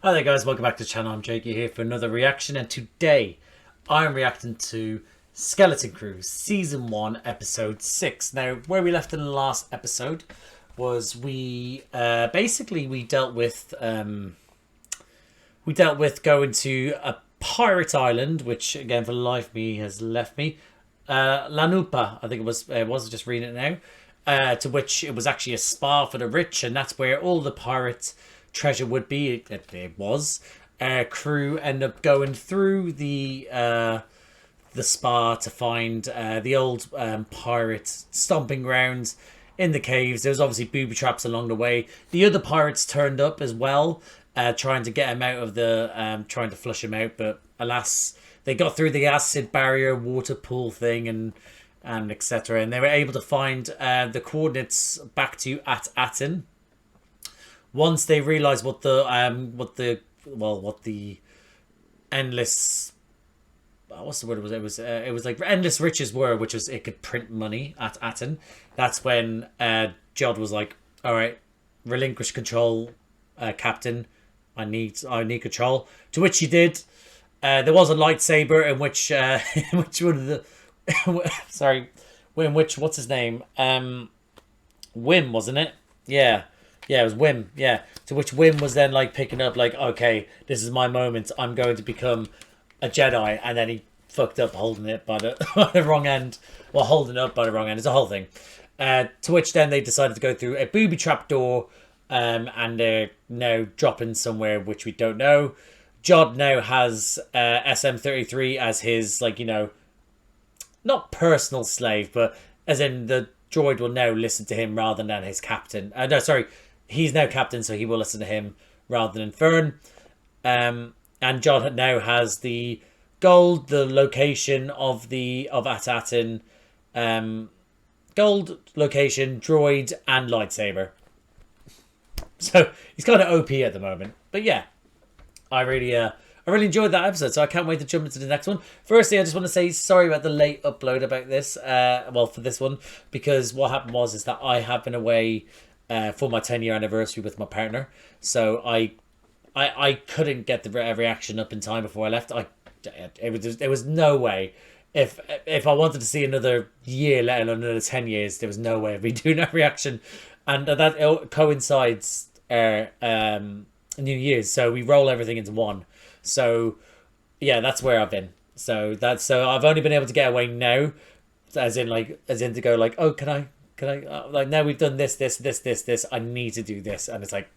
Hi there guys, welcome back to the channel. I'm Jakey here for another reaction, and today I'm reacting to Skeleton Crew Season 1 Episode 6. Now, where we left in the last episode was we dealt with going to a pirate island, which again for the life of me has left me. Lanupa, I think it was just reading it now. To which it was actually a spa for the rich, and that's where all the pirate treasure would be. It was. Crew end up going through the spa to find the old pirate stomping grounds in the caves. There was obviously booby traps along the way. The other pirates turned up as well, trying to get him out of the trying to flush him out, but alas, they got through the acid barrier water pool thing and etc. And they were able to find the coordinates back to At-Aten. Once they realized what the endless, what's the word it was like endless riches were, which was it could print money at Aten. That's when Jude was like, all right, relinquish control, Captain. I need control. To which he did. There was a lightsaber in which which one of the sorry, what's his name? Wim, wasn't it? Yeah, it was Wim. Yeah, to which Wim was then like picking up, like, okay, this is my moment. I'm going to become a Jedi, and then he fucked up holding it by the, by the wrong end. Well, holding it up by the wrong end. It's a whole thing. To which then they decided to go through a booby trap door, and they're now dropping somewhere which we don't know. Jod now has SM-33 as his, like, you know, not personal slave, but as in the droid will now listen to him rather than his captain. No, sorry, he's now captain, so he will listen to him rather than Fern. And Jod now has the gold, the location of At-Aten, gold, location, droid, and lightsaber. So he's kind of OP at the moment, but yeah, I really enjoyed that episode, so I can't wait to jump into the next one. Firstly, I just want to say sorry about the late upload about this, for this one, because what happened is that I have been away for my 10-year anniversary with my partner, so I couldn't get the reaction up in time before I left. There was no way. If I wanted to see another year, let alone another 10 years, there was no way I'd be doing that reaction, and that coincides New Year's, so we roll everything into one. So yeah, that's where I've been. So I've only been able to get away now, as in to go like, oh, can I like, now we've done this, I need to do this, and it's like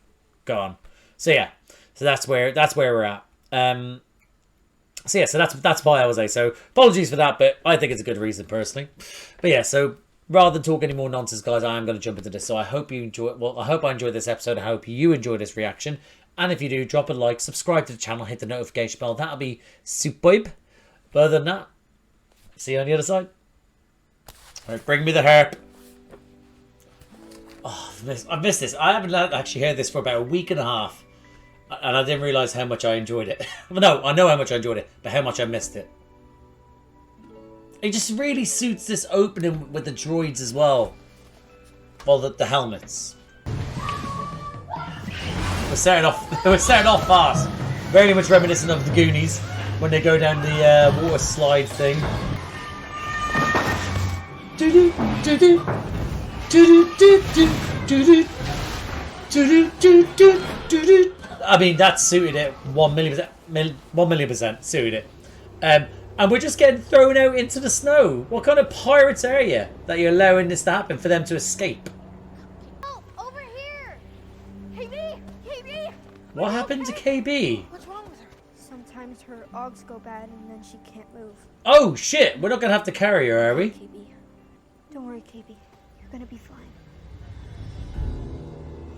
gone. So yeah, so that's where we're at. So yeah, so that's why I was there. So apologies for that, but I think it's a good reason personally. But yeah, so rather than talk any more nonsense, guys, I am going to jump into this. So I hope you enjoy. Well, I hope I enjoyed this episode. I hope you enjoy this reaction. And if you do, drop a like, subscribe to the channel, hit the notification bell. That'll be superb. But other than that, see you on the other side. All right, bring me the harp. Oh, I missed this. I haven't actually heard this for about a week and a half. And I didn't realise how much I enjoyed it. Well, no, I know how much I enjoyed it, but how much I missed it. It just really suits this opening with the droids as well. Well, the helmets. We're starting off fast. Very much reminiscent of the Goonies when they go down the water slide thing. I mean, that suited it 1,000,000% suited it. And we're just getting thrown out into the snow. What kind of pirates are you that you're allowing this to happen for them to escape? What happened to KB? What's wrong with her? Sometimes her ogs go bad and then she can't move. Oh shit! We're not gonna have to carry her, are we? KB. Don't worry, KB. You're gonna be fine.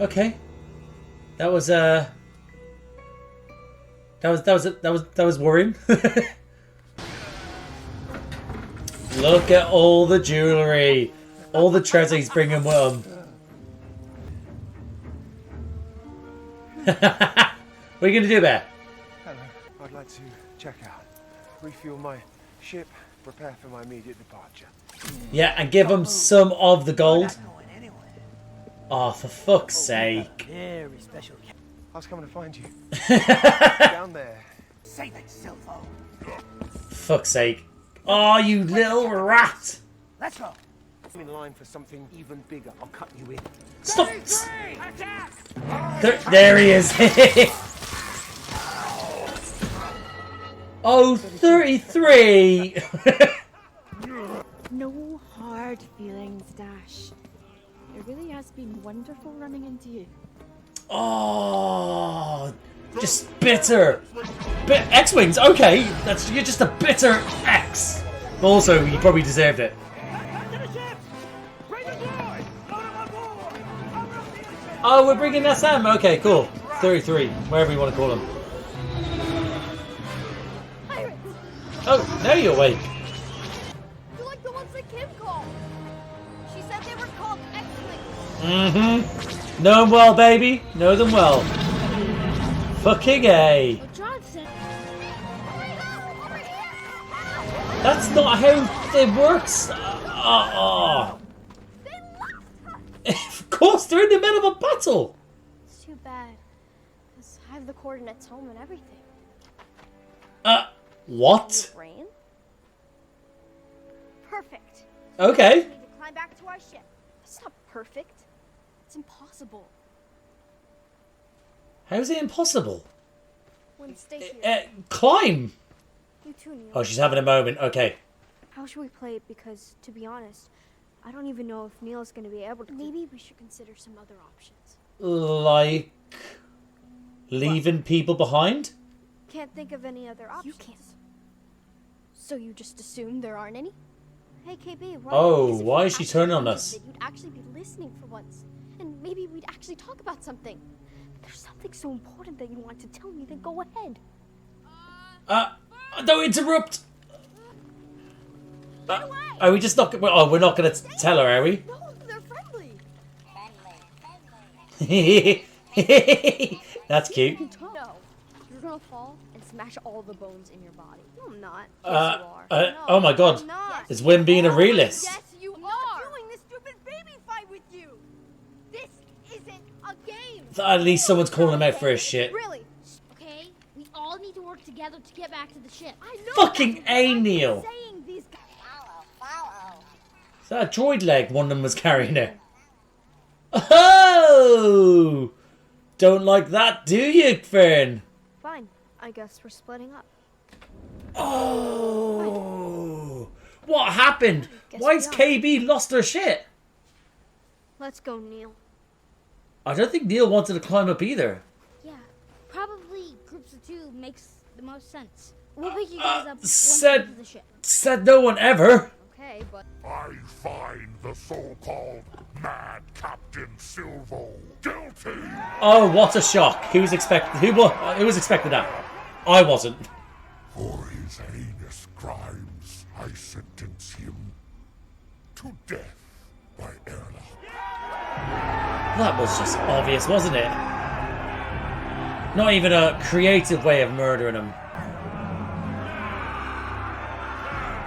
Okay. That was worrying. Look at all the jewelry, all the treasure he's bringing with him. What are you going to do there? Hello. I'd like to check out, refuel my ship, prepare for my immediate departure. Yeah, and give him some of the gold. Oh, for fuck's sake. Very special. I was coming to find you. Down there. Save it, Silvo. Fuck's sake. Oh, you little rat. Let's go. I'm in line for something even bigger. I'll cut you in. Stop. There he is. Oh, 33. No hard feelings, Dash. It really has been wonderful running into you. Oh, just bitter. X-Wings, okay. You're just a bitter X. Also, you probably deserved it. Oh, we're bringing SM. Okay, cool. 33, wherever you want to call him. Pirates! Oh, now you're awake. You're like the ones that Kim called. She said they were called X-Wings. Mm-hmm. Know them well, baby. Know them well. Fucking A. What John said. That's not how it works. Of course, they're in the middle of a battle. It's too bad. Because I have the coordinates home and everything. What? Brain? Perfect. Okay. We need to climb back to our ship. That's not perfect. It's impossible. How's it impossible? When stay here. Climb. You too, Neil. Oh, she's having a moment. Okay. How should we play it? Because, to be honest, I don't even know if Neil's going to be able to. Maybe we should consider some other options. Like leaving people behind? Can't think of any other options. You can't. So you just assume there aren't any? Hey, KB, Why is she turning on us? You'd actually be listening for once. And maybe we'd actually talk about something. If there's something so important that you want to tell me, then go ahead. Don't interrupt. Are we just not? Oh, we're not going to tell her, are we? No, they're friendly. That's cute. No, you're gonna fall and smash all the bones in your body. No, I'm not. Uh, Yes, you are. oh my God. I'm not. Is Wim being a realist? Yes, you are. Doing this stupid baby fight with you. This isn't a game. At least someone's calling him out for his shit. Really? Okay, we all need to work together to get back to the ship. I know. Fucking that's A, what I'm Neil. saying. These guys. Is that a droid leg one of them was carrying it? Oh! Don't like that, do you, Fern? Fine. I guess we're splitting up. Oh! What happened? Guess Why's we are. KB lost her shit? Let's go, Neil. I don't think Neil wanted to climb up either. Yeah, probably groups of two makes the most sense. We'll pick you guys up once we said- get to the ship. Said no one ever. Okay, but I find the so-called Mad Captain Silvo guilty. Oh, what a shock! Who was expecting that? I wasn't. For his heinous crimes, I sentence him to death by airlock. That was just obvious, wasn't it? Not even a creative way of murdering him.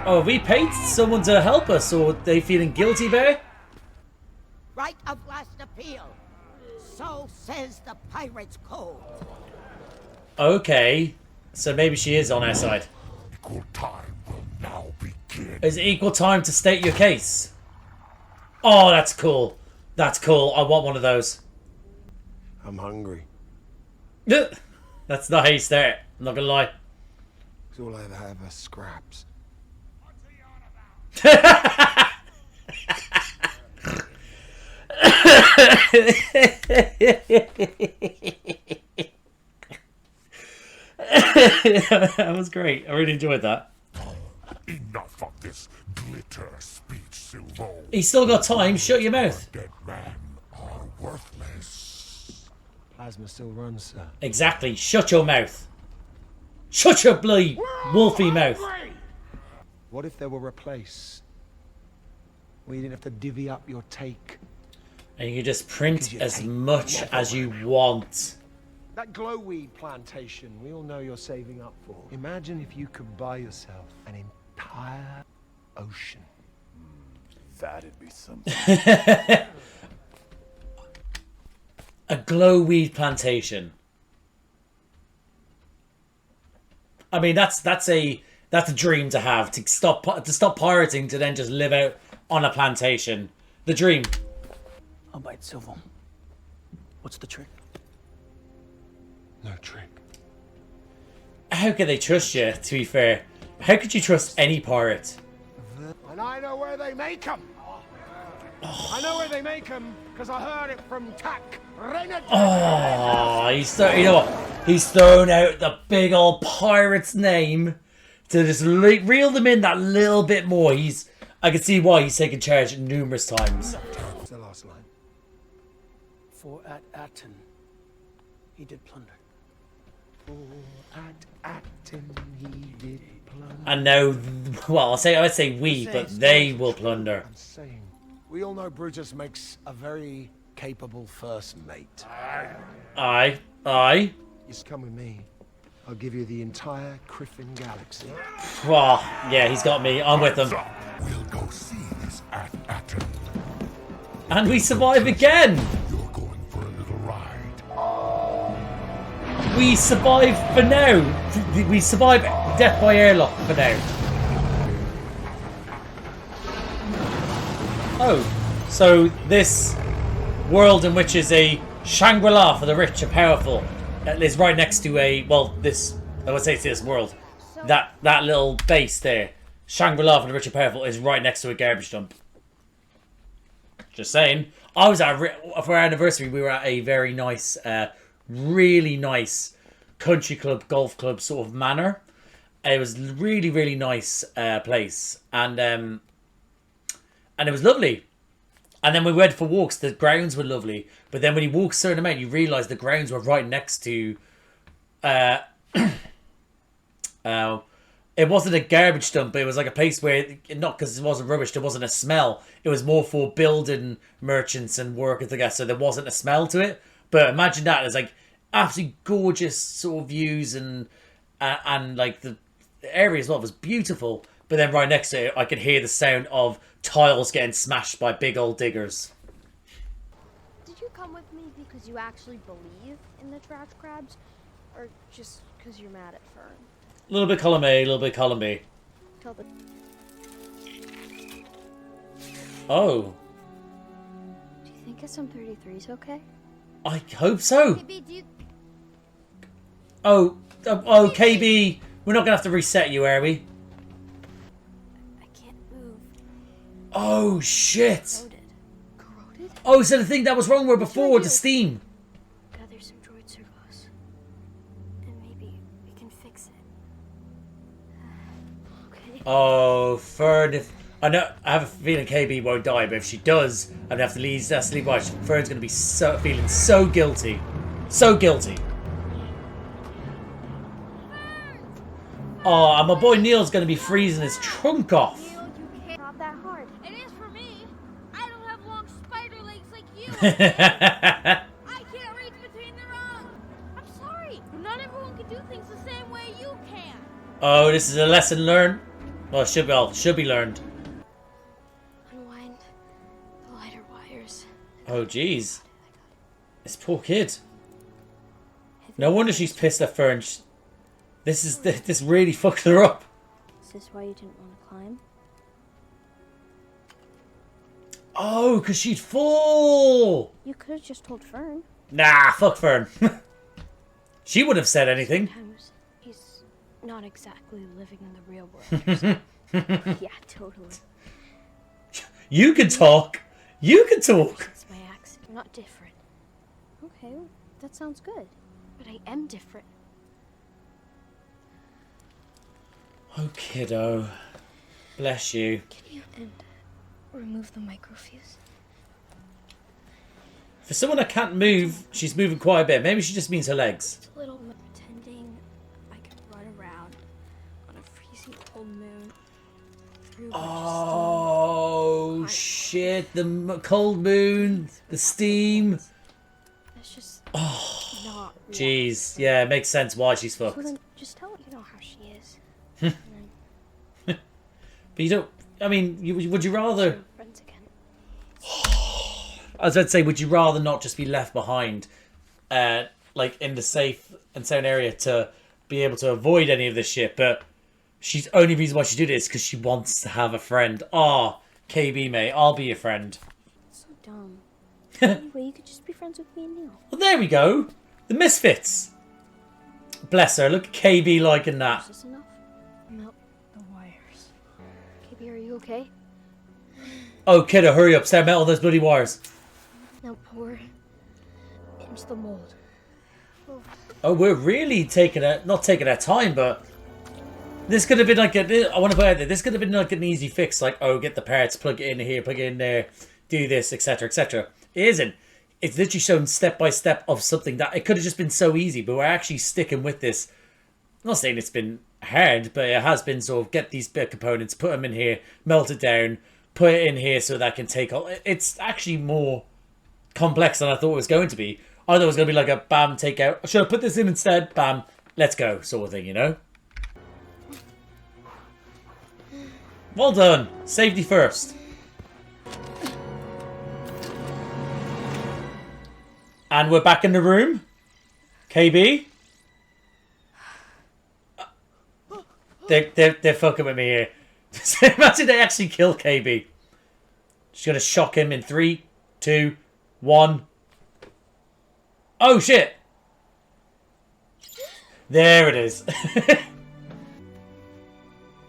Oh, have we paid someone to help us, or are they feeling guilty there? Right of last appeal. So says the Pirates' Code. Okay, so maybe she is on our side. Equal time will now begin. Is it equal time to state your case? Oh, that's cool. That's cool. I want one of those. I'm hungry. That's not how you start. I'm not gonna lie. Because all I ever have are scraps. That was great. I really enjoyed that. Enough of this glitter speech, Silvo. He's still got time. Shut your mouth. Dead men are worthless. Plasma still runs, sir. Exactly. Shut your mouth. Shut your bloody wolfy mouth. What if there were a place where you didn't have to divvy up your take? And you can just print Because you as hate much as you want. That glowweed plantation we all know you're saving up for. Imagine if you could buy yourself an entire ocean. That'd be something. A glowweed plantation. I mean, that's a dream to have, to stop pirating, to then just live out on a plantation. The dream. I'll bite Silvo. What's the trick? No trick. How could they trust you, to be fair? How could you trust any pirate? And I know where they make them. I know where they make them because I heard it from Tak Renard. Oh, you know what? He's thrown out the big old pirate's name to just reel them in that little bit more. I can see why he's taken charge numerous times. What's the last line? For at Atten, he did plunder. For at Atten he did plunder. And now, well, I would say we, but they will plunder. I'm saying, we all know Brutus makes a very capable first mate. Aye. Just come with me. I'll give you the entire Griffin galaxy. Well, yeah, he's got me. I'm with him. We'll go see this at Atten. And we survive again. You're going for a little ride. We survive for now. We survive death by airlock for now. Oh, so this world in which is a Shangri-La for the rich and powerful is right next to I would say it's this world. That little base there, Shangri-La for the rich and powerful, is right next to a garbage dump. Just saying. I was for our anniversary, we were at a very nice, really nice country club, golf club sort of manor. It was really, really nice place, and it was lovely. And then we went for walks. The grounds were lovely, but then when you walk a certain amount, you realise the grounds were right next to. It wasn't a garbage dump. It was like a place where, not because it wasn't rubbish, there wasn't a smell. It was more for building merchants and workers, I guess. So there wasn't a smell to it. But imagine that. There's like absolutely gorgeous sort of views and like the area as well was beautiful. But then right next to it, I could hear the sound of tiles getting smashed by big old diggers. Did you come with me because you actually believe in the trash crabs? Or just because you're mad at Fern? A little bit column A, a little bit column B. Tell the... Oh. Do you think SM33 is okay? I hope so. KB, do you... Oh, KB, we're not going to have to reset you, are we? I can't move. Oh, shit. Corroded? Oh, so the thing that was wrong with before, the steam. Gather some droid servos. And maybe we can fix it. Okay. Oh, Fern, I have a feeling KB won't die, but if she does, I'd have to leave. That's leave watch. Fern's going to be feeling so guilty. So guilty. Oh, and my boy Neil's going to be freezing his trunk off. Neil, you can't. Not that hard. It is for me. I don't have long spider legs like you. Oh, I can't reach between the rungs. I'm sorry. Not everyone can do things the same way you can. this is a lesson learned. Well, should be learned. Unwind the lighter wires. Oh, jeez. This poor kid. No wonder she's pissed at Fern. This really fucked her up. Is this why you didn't want to climb? Oh, because she'd fall. You could have just told Fern. Nah, fuck Fern. She wouldn't have said anything. Sometimes he's not exactly living in the real world. Yeah, totally. You can talk. You can talk. It's my accent. I'm not different. Okay, that sounds good. But I am different. Oh, kiddo. Bless you. Can you remove the microfuse? For someone that can't move, she's moving quite a bit. Maybe she just means her legs. Just a little pretending I could run around on a freezing cold moon. Through a bunch Oh, of steam. shit. The cold moon. The steam. That's just not real. Jeez. Yeah, it makes sense why she's So fucked. then just tell her you know how she is. But you don't... I mean, would you rather... Friends again. As I'd say, would you rather not just be left behind, like in the safe and sound area to be able to avoid any of this shit, but she's only reason why she did it is because she wants to have a friend. Oh, KB, mate, I'll be your friend. So dumb. Anyway, you could just be friends with me and Neil. Well, there we go. The Misfits. Bless her. Look at KB liking that. Is this enough? Melt the wires. KB, are you okay? Oh, kiddo, hurry up. Start melting those bloody wires. Now pour into the mold. Oh, we're really taking it, not taking our time, but this could have been like I want to put it out there, this could have been like an easy fix, like, oh, get the parts, plug it in here, plug it in there, do this, etc., etc. It isn't. It's literally shown step by step of something that it could have just been so easy, but we're actually sticking with this. I'm not saying it's been hard, but it has been sort of get these bit components, put them in here, melt it down, put it in here so that can take all. It's actually more complex than I thought it was going to be. I thought it was going to be like a bam, take out. Should I put this in instead? Bam, let's go, sort of thing, you know? Well done. Safety first. And we're back in the room. KB? They're fucking with me here. Imagine they actually kill KB. She's going to shock him in 3, 2, 1. Oh, shit. There it is. That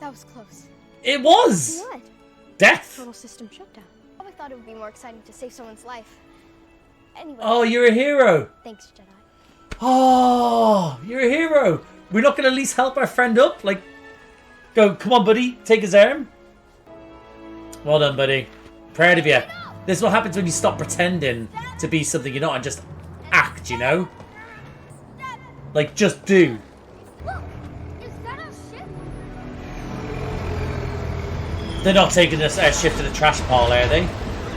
was close. It was. What? Death. Total system shutdown. I thought it would be more exciting to save someone's life. Anyway. Oh, you're a hero. Thanks, Jedi. Oh, you're a hero. We're not going to at least help our friend up? Like, go, come on, buddy. Take his arm. Well done, buddy. Proud of you. This is what happens when you stop pretending to be something you're not and just act, you know? Like, just do. Look, is that our ship? They're not taking us our ship to the trash pile, are they?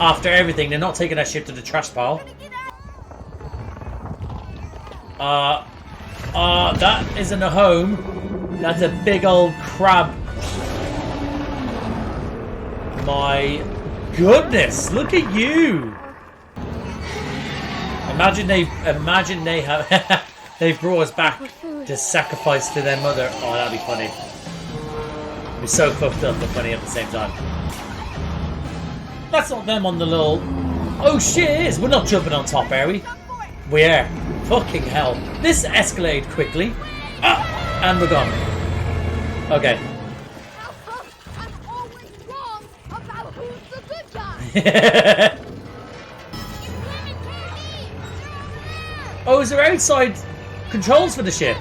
After everything, they're not taking our ship to the trash pile. That isn't a home. That's a big old crab. My goodness, look at you. Imagine they have they've brought us back to sacrifice to their mother. Oh, that'd be funny. It'd be so fucked up but funny at the same time. That's not them on the little. Oh shit, it is. We're not jumping on top, are we? We are. Fucking hell. This escalated quickly. Ah, and we're gone. Okay. I'm always wrong about who's the good guy. Oh, is there outside controls for the ship?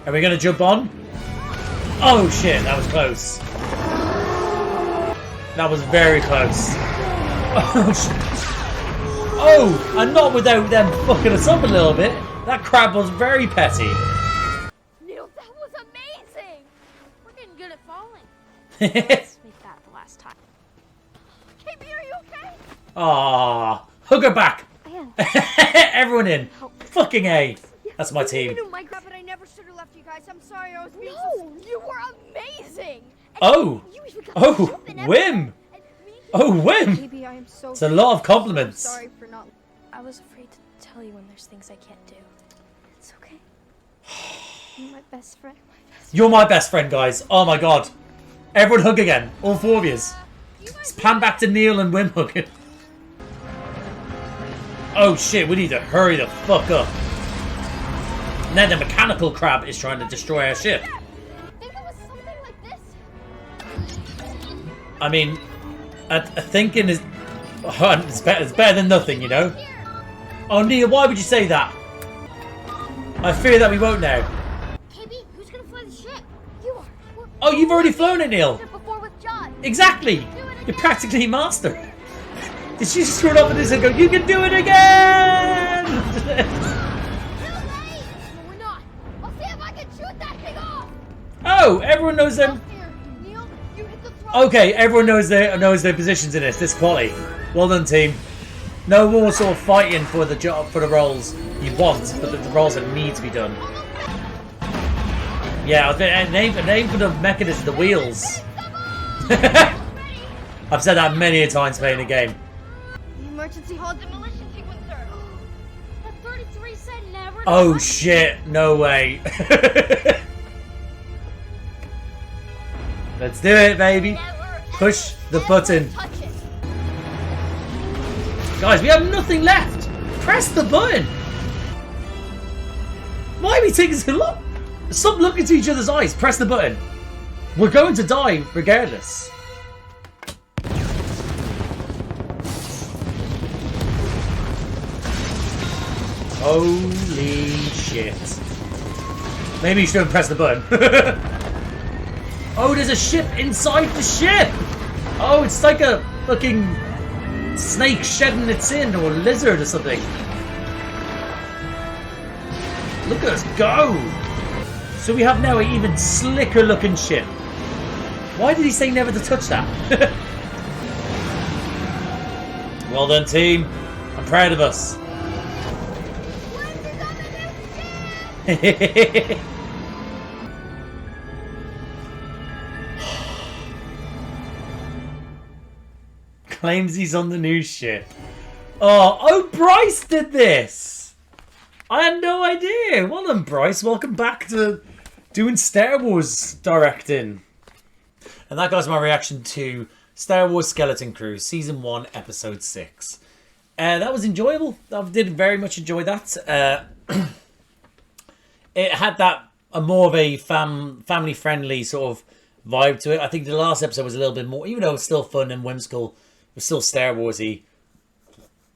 Are we going to jump on? Oh shit, that was close. That was very close. Oh shit. Oh, and not without them fucking us up a little bit. That crab was very petty. Neil, that was amazing. We're getting good at falling. Let's make that the last time. KB, are you okay? Ah, hug her back. Man. Everyone in. Fucking A. That's my team. But I never should have left you guys. I'm sorry. I was being No, you were amazing. Oh. You even got Oh, to jump in whim. Oh, whim. Maybe I am so It's a lot of compliments. sorry for not. I was afraid to tell you when there's things I can't do. It's okay. You're my best friend. You're my best friend, guys. Oh my god. Everyone hug again. All four of yous. Let's pan back to Neil and Wim hugging. Oh shit, we need to hurry the fuck up. Now the mechanical crab is trying to destroy our ship. Think it was something like this? I mean, a thinking is... it's better than nothing, you know? Oh, Neil, why would you say that? I fear that we won't now. KB, who's gonna fly the ship? You are. Oh, you've already flown it, Neil. Before with John. Exactly. You're practically master. Did she just run up with this and go, you can do it again? No, we're not. I'll see if I can shoot that thing off. Oh, everyone knows them. Here, Neil, you hit the throttle. Okay, everyone knows their positions in this. This quality. Well done, team. No more sort of fighting for the job, for the roles you want, but the roles that need to be done. Yeah, name for the mechanism, the wheels. I've said that many a times playing the game. The emergency hall demolition sequencer. The 33 said never Oh shit, no way. Let's do it, baby. Push the button. Touch it. Guys, we have nothing left. Press the button. Why are we taking so long? Stop looking into each other's eyes. Press the button. We're going to die regardless. Holy shit. Maybe you shouldn't press the button. Oh, there's a ship inside the ship. Oh, it's like a fucking snake shedding its sin, or a lizard or something. Look at us go. So we have now an even slicker looking ship. Why did he say never to touch that? Well done, team. I'm proud of us. Claims he's on the new ship. Oh, Bryce did this. I had no idea. Well done, Bryce. Welcome back to doing Star Wars directing. And that goes my reaction to Star Wars Skeleton Crew Season 1, Episode 6. That was enjoyable. I did very much enjoy that. It had that more of a family-friendly sort of vibe to it. I think the last episode was a little bit more, even though it was still fun and whimsical, it was still Star Warsy.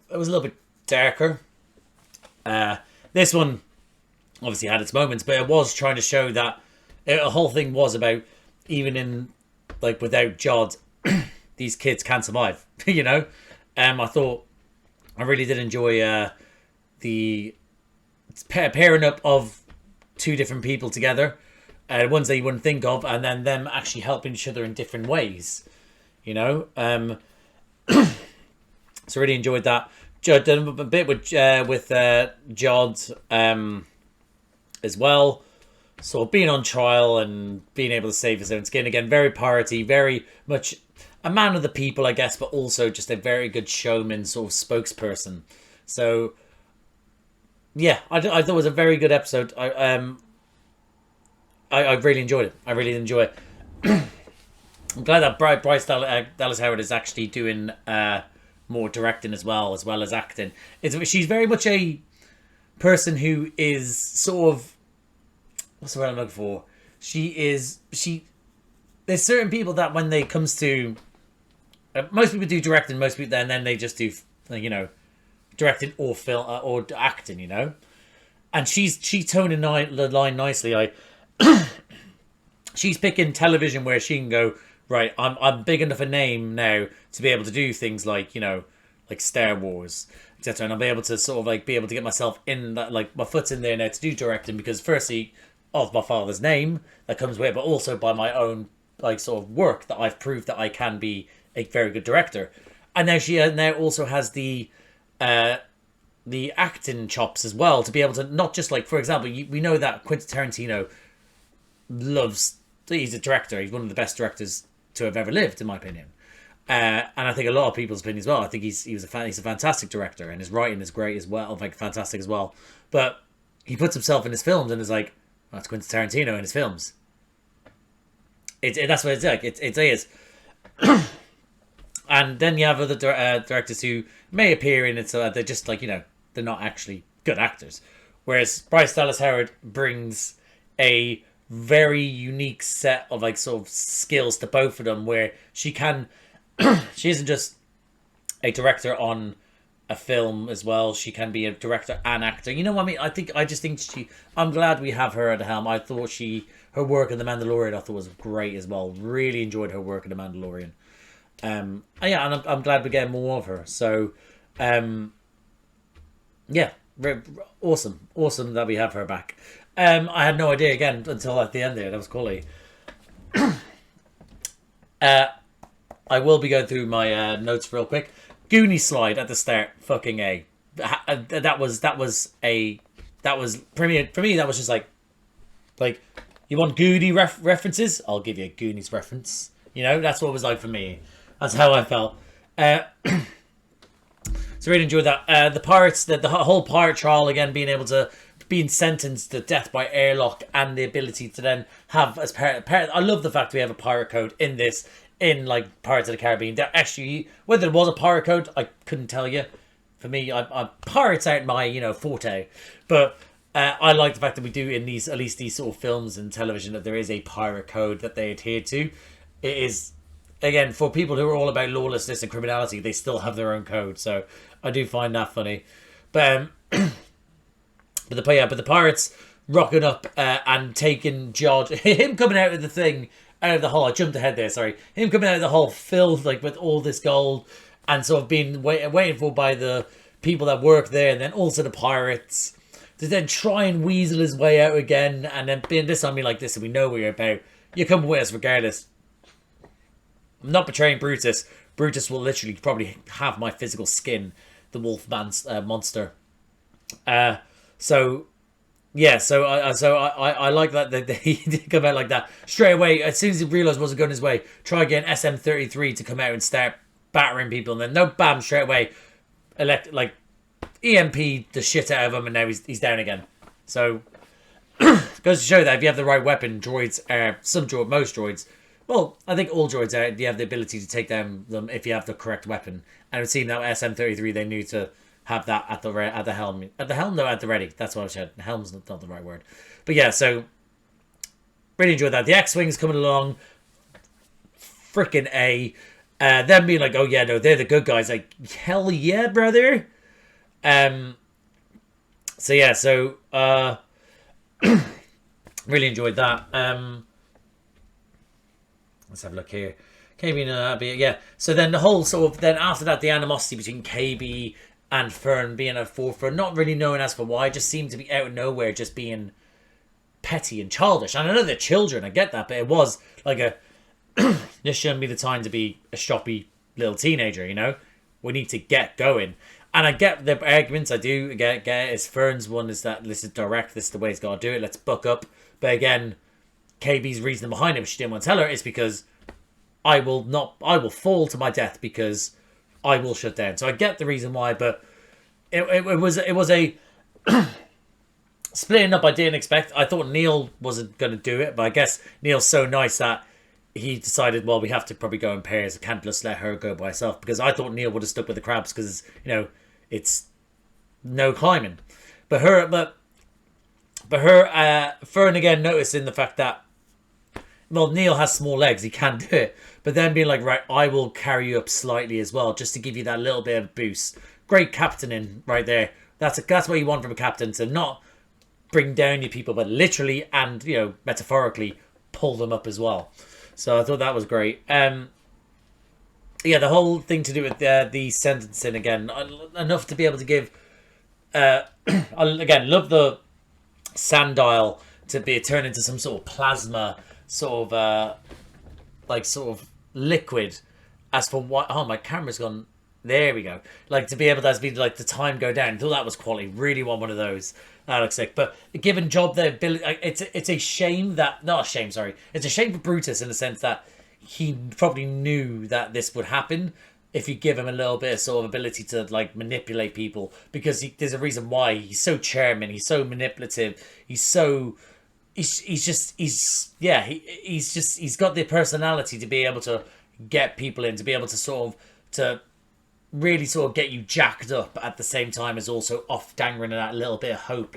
It was a little bit darker. This one obviously had its moments, but it was trying to show that the whole thing was about, even in, like, without Jude, these kids can't survive, you know? I really did enjoy the pairing up of two different people together, ones that you wouldn't think of, and then them actually helping each other in different ways, you know? So really enjoyed that. Did a bit with Jude as well. So being on trial and being able to save his own skin again, very piratey, very much a man of the people, I guess, but also just a very good showman, sort of spokesperson. So yeah, I thought it was a very good episode. I really enjoyed it. I really did enjoy it. I'm glad that Bryce Dallas Howard is actually doing more directing as well as acting. She's very much a person who is sort of, what's the word I'm looking for? There's certain people that when they comes to, most people do directing, most people, and then they just do, you know, directing or film or acting, you know. And she's toning the line nicely. She's picking television where she can go, right, I'm big enough a name now to be able to do things like, you know, like Star Wars, etc. And I'll be able to sort of like be able to get myself in that, like my foot's in there now to do directing, because firstly of my father's name that comes with it, but also by my own like sort of work that I've proved that I can be a very good director. And now she now also has the acting chops as well, to be able to not just, like, for example, we know that Quentin Tarantino he's a director, he's one of the best directors to have ever lived, in my opinion, and I think a lot of people's opinion as well. I think he's a fantastic director, and his writing is great as well, like fantastic as well. But he puts himself in his films and is like, well, that's Quentin Tarantino in his films. That's what it's like. It is. And then you have other directors who may appear in it, so they're just like, you know, they're not actually good actors. Whereas Bryce Dallas Howard brings a very unique set of like sort of skills to both of them, where she isn't just a director on a film as well, she can be a director and actor, you know what I mean? I'm glad we have her at the helm. I thought her work in The Mandalorian I thought was great as well. Really enjoyed her work in The Mandalorian. Yeah, and I'm glad we're getting more of her. So yeah, awesome that we have her back. I had no idea again until at the end there. That was quality. I will be going through my notes real quick. Goonie slide at the start, fucking A. That was for me. That was just like you want Goonie references? I'll give you a Goonies reference. You know, that's what it was like for me. That's how I felt. So really enjoyed that. The pirates, the whole pirate trial again, being able to being sentenced to death by airlock and the ability to then have as part. I love the fact we have a pirate code in this, in like Pirates of the Caribbean. There actually, whether there was a pirate code, I couldn't tell you. For me, I pirates aren't my forte, but I like the fact that we do in these, at least these sort of films and television, that there is a pirate code that they adhere to. It is, again, for people who are all about lawlessness and criminality, they still have their own code. So I do find that funny. But but the pirates rocking up and taking Jude, him coming out of the thing, out of the hole. I jumped ahead there, sorry. Him coming out of the hole filled like with all this gold and sort of being waited for by the people that work there, and then also the pirates to then try and weasel his way out again, and then being this time being like, listen, we know what you're about. You're coming with us regardless. I'm not betraying Brutus. Brutus will literally probably have my physical skin, the wolf man's monster. So I like that he did come out like that straight away. As soon as he realised wasn't going his way, try again SM-33 to come out and start battering people, and then no, bam, straight away EMP the shit out of him, and now he's down again. So goes to show that if you have the right weapon, droids are most droids. Well, I think all droids are. You have the ability to take down them if you have the correct weapon. And it would seem that SM-33 they knew to have that at the helm. At the helm, no, at the ready. That's what I said. Helm's not the right word. But yeah, so really enjoyed that. The X-Wings coming along. Freaking A. Them being like, oh yeah, no, they're the good guys. Like, hell yeah, brother. So yeah, so really enjoyed that. Let's have a look here. KB and yeah. So then the whole sort of, then after that, the animosity between KB and Fern being at forefront, not really knowing as for why, just seemed to be out of nowhere, just being petty and childish. And I know they're children, I get that, but it was like a this shouldn't be the time to be a shoppy little teenager, you know? We need to get going. And I get the arguments, I do get it's Fern's one is that this is direct, this is the way he's got to do it, let's buck up. But again, KB's reason behind it, which she didn't want to tell her, is because I will fall to my death because I will shut down. So I get the reason why, but it was a splitting up I didn't expect. I thought Neil wasn't going to do it, but I guess Neil's so nice that he decided, well, we have to probably go in pairs. I can't just let her go by herself, because I thought Neil would have stuck with the crabs because, it's no climbing. But her Fern again noticing the fact that, well, Neil has small legs, he can do it. But then being like, right, I will carry you up slightly as well, just to give you that little bit of boost. Great captaining right there. That's what you want from a captain, to not bring down your people, but literally and, metaphorically pull them up as well. So I thought that was great. Yeah, the whole thing to do with the sentencing again, enough to be able to give... again, love the sandile to be turned into some sort of plasma, sort of liquid. As for what... Oh, my camera's gone... There we go. Like, to be able to be like the time go down. I thought that was quality. Really want one of those. That looks sick. But given Job the ability... It's a shame that... Not a shame, sorry. It's a shame for Brutus in the sense that he probably knew that this would happen if you give him a little bit of sort of ability to like manipulate people, because there's a reason why he's so charming, he's so manipulative, he's got the personality to be able to get people in, to be able to really sort of get you jacked up at the same time as also off dangling that little bit of hope,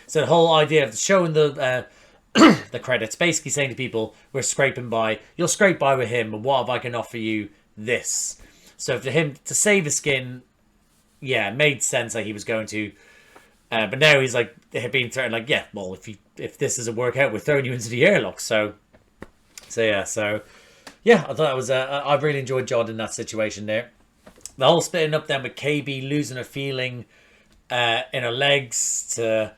So the whole idea of showing the the credits, basically saying to people, we're scraping by, you'll scrape by with him, but what if I can offer you this? So for him to save his skin, yeah, it made sense that he was going to, but now he's like being threatened, like, yeah, well, if this doesn't work out, we're throwing you into the airlock. So yeah, I thought that was I really enjoyed John in that situation there. The whole splitting up then with KB losing her feeling in her legs, to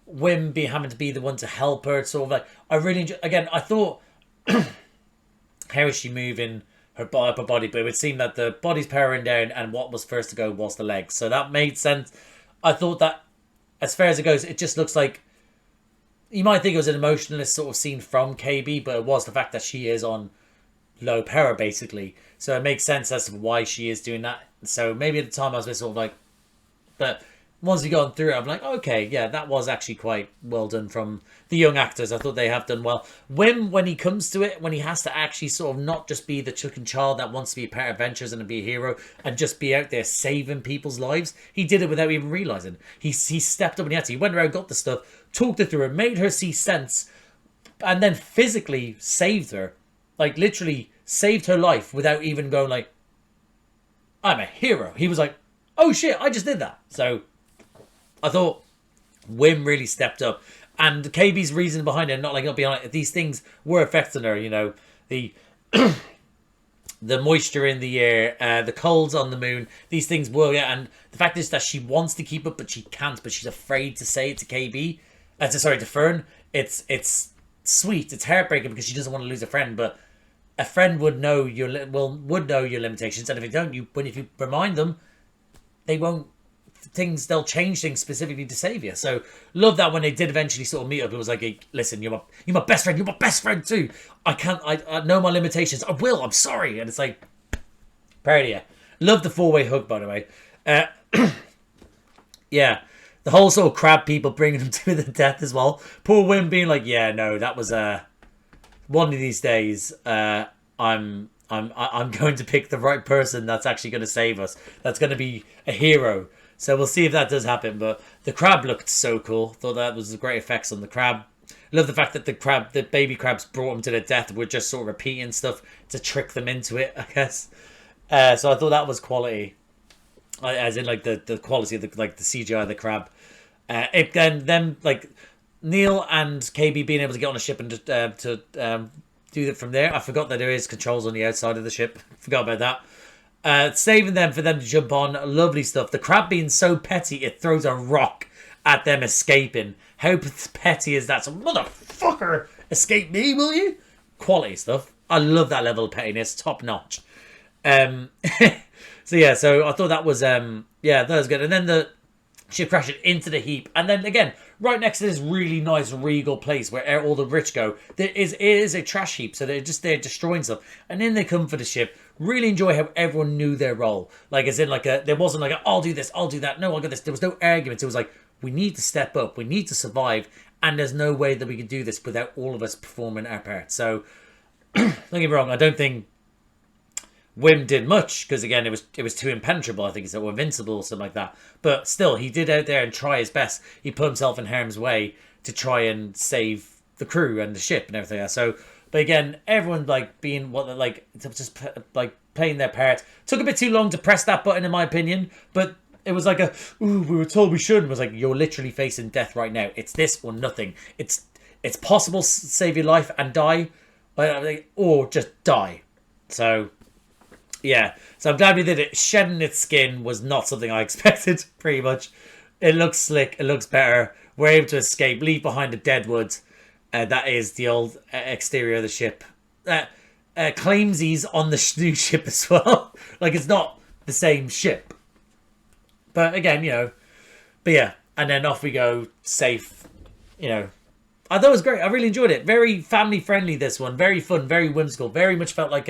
Wim having to be the one to help her. Sort of like, I really enjoy, again, I thought, how is she moving her body? But it would seem that the body's powering down and what was first to go was the legs. So that made sense. I thought that, as far as it goes, it just looks like, you might think it was an emotionless sort of scene from KB, but it was the fact that she is on low power, basically. So it makes sense as to why she is doing that. So maybe at the time I was a bit sort of like, but once we gone through it, I'm like, okay, yeah, that was actually quite well done from the young actors. I thought they have done well. Wim, when he comes to it, when he has to actually sort of not just be the chucking child that wants to be a part of adventures and be a hero and just be out there saving people's lives, he did it without even realising. He stepped up and he had to. He went around, got the stuff, talked her through it, made her see sense, and then physically saved her. Like, literally saved her life without even going like, I'm a hero. He was like, oh shit, I just did that. So I thought Wim really stepped up. And KB's reason behind it, not like not being honest, these things were affecting her, you know, the the moisture in the air, the colds on the moon, these things will, yeah. And the fact is that she wants to keep up, but she can't, but she's afraid to say it to KB. To Fern. It's sweet, it's heartbreaking because she doesn't want to lose a friend, but a friend would know your limitations, and if you remind them, they'll change things specifically to save you. So love that when they did eventually sort of meet up, it was like, hey, listen, you're my best friend, you're my best friend too. I know my limitations. I'm sorry. And it's like, proud of you. Love the 4-way hug, by the way. Yeah. The whole sort of crab people bringing him to the death as well. Poor Wim being like, yeah, no, that was one of these days. I'm going to pick the right person that's actually going to save us. That's going to be a hero. So we'll see if that does happen. But the crab looked so cool. Thought that was great effects on the crab. Love the fact that the baby crabs brought him to their death. We're just sort of repeating stuff to trick them into it, I guess. So I thought that was quality. As in, like, the quality of the CGI of the crab. Then like Neil and KB being able to get on a ship and to do it from there. I forgot that there is controls on the outside of the ship. Forgot about that. Saving them for them to jump on. Lovely stuff. The crab being so petty, it throws a rock at them escaping. How petty is that? So, motherfucker, escape me, will you? Quality stuff. I love that level of pettiness. Top notch. So yeah, so I thought that was that was good. And then the ship crashing into the heap, and then again right next to this really nice regal place where all the rich go, it is a trash heap, so they're destroying stuff, and then they come for the ship. Really enjoy how everyone knew their role, like as in like there wasn't like I'll do this, I'll do that, no, I got this. There was no arguments. It was like, we need to step up, we need to survive, and there's no way that we can do this without all of us performing our part. So don't get me wrong, I don't think Wim did much, because again it was too impenetrable. I think he said, or invincible or something like that, but still he did out there and try his best. He put himself in harm's way to try and save the crew and the ship and everything else. So but again, everyone like being just like playing their part. Took a bit too long to press that button in my opinion, but it was like we were told we shouldn't. It was like, you're literally facing death right now. It's this or nothing. It's possible to save your life and die, or just die. So yeah, so I'm glad we did it. Shedding its skin was not something I expected, pretty much. It looks slick, it looks better. We're able to escape, leave behind the dead wood. That is the old exterior of the ship. Claims he's on the new ship as well. Like, it's not the same ship. But again, but yeah. And then off we go, safe, I thought it was great. I really enjoyed it. Very family friendly, this one. Very fun, very whimsical. Very much felt like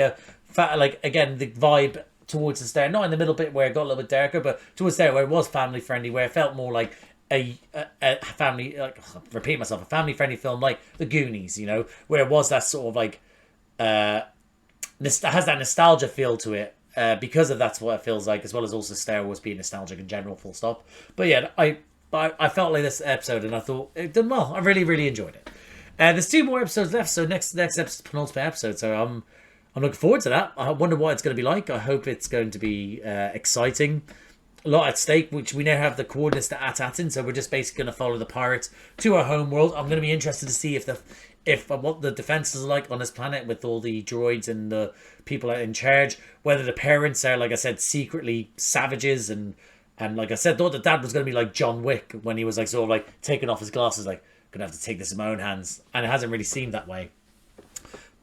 again, the vibe towards the start, not in the middle bit where it got a little bit darker, but towards there where it was family friendly, where it felt more like a family, like, repeat myself, a family friendly film like The Goonies, where it was that sort of like has that nostalgia feel to it, because of that's what it feels like, as well as also Star Wars being nostalgic in general, full stop. But yeah, I felt like this episode, and I thought it done well. I really, really enjoyed it. There's 2 more episodes left, so next episode's penultimate episode, so I'm looking forward to that. I wonder what it's going to be like. I hope it's going to be exciting. A lot at stake, which we now have the coordinates to Atatin, so we're just basically going to follow the pirates to our home world. I'm going to be interested to see if what the defenses are like on this planet with all the droids and the people in charge. Whether the parents are, like I said, secretly savages, and like I said, thought that dad was going to be like John Wick when he was like sort of like taking off his glasses, like, gonna have to take this in my own hands, and it hasn't really seemed that way.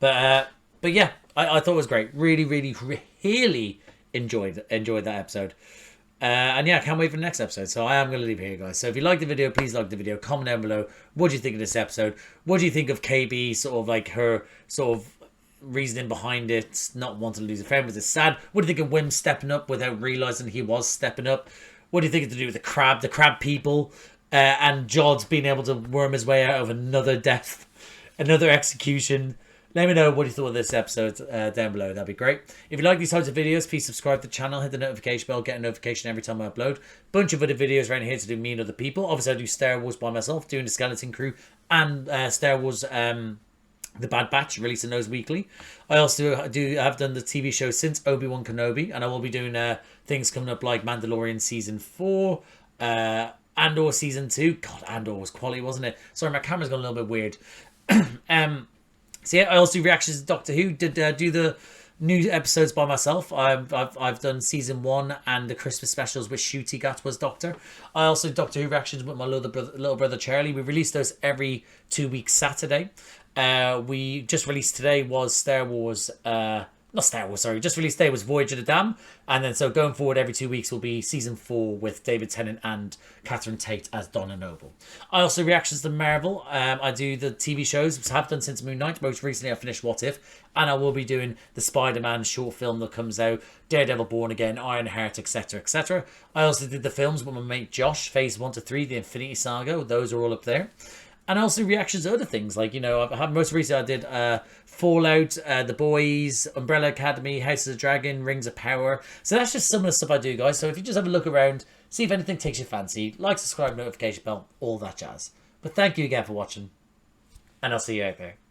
But yeah, I thought it was great. Really, really, really enjoyed that episode. And yeah, I can't wait for the next episode. So I am going to leave it here, guys. So if you liked the video, please like the video. Comment down below. What do you think of this episode? What do you think of KB? Sort of like her sort of reasoning behind it. Not wanting to lose a friend. Was it sad? What do you think of Wim stepping up without realising he was stepping up? What do you think to do with the crab people, and Jod being able to worm his way out of another death, another execution? Let me know what you thought of this episode down below. That'd be great. If you like these types of videos, please subscribe to the channel, hit the notification bell, get a notification every time I upload. Bunch of other videos around here to do me and other people. Obviously, I do Star Wars by myself, doing the Skeleton Crew, and Star Wars The Bad Batch, releasing those weekly. I also have done the TV show since Obi-Wan Kenobi, and I will be doing things coming up like Mandalorian Season 4, Andor Season 2. God, Andor was quality, wasn't it? Sorry, my camera's gone a little bit weird. So yeah, I also do reactions to Doctor Who. Did do the new episodes by myself. I've done Season 1 and the Christmas specials with Shooty Gat was Doctor. I also do Doctor Who reactions with my little brother Charlie. We release those every 2 weeks Saturday. We just released today was just released today was Voyage of the Dam, and then so going forward every 2 weeks will be Season 4 with David Tennant and Catherine Tate as Donna Noble. I also reactions to Marvel. I do the TV shows, which I have done since Moon Knight. Most recently I finished What If, and I will be doing the Spider-Man short film that comes out, Daredevil Born Again, Ironheart, etc, etc. I also did the films with my mate Josh, Phase 1 to 3, the Infinity Saga. Those are all up there. And also reactions to other things, like, you know, most recently I did Fallout, The Boys, Umbrella Academy, House of the Dragon, Rings of Power. So that's just some of the stuff I do, guys. So if you just have a look around, see if anything takes your fancy, like, subscribe, notification bell, all that jazz. But thank you again for watching, and I'll see you out there.